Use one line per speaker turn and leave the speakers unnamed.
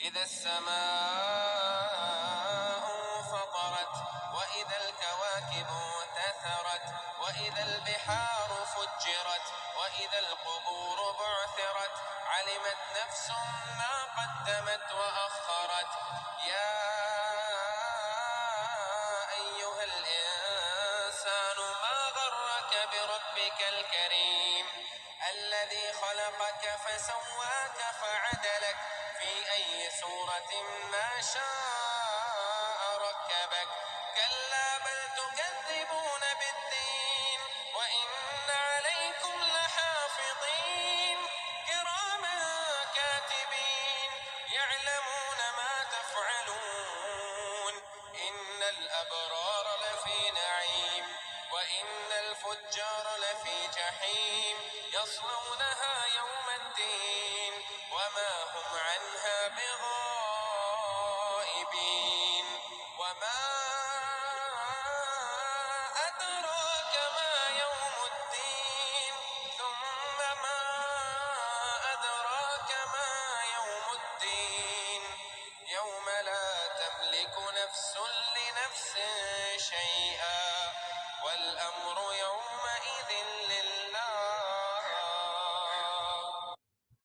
إذا السماء فطرت وإذا الكواكب انتثرت وإذا البحار فجرت وإذا القبور بعثرت علمت نفس ما قدمت وأخرت. يا أيها الإنسان ما غرك بربك الكريم الذي خلقك فسواك فعدلك في أي صورة ما شاء ركبك. كلا بل تكذبون بالدين وإن عليكم لحافظين كراما كاتبين يعلمون ما تفعلون. إن الأبرار لفي نعيم وإن الفجار لفي جحيم يصلونها يوم الدين وما هم عنها بغائبين. وما أدراك ما يوم الدين ثم ما أدراك ما يوم الدين يوم لا تملك نفس لنفس شيئا والأمر يومئذ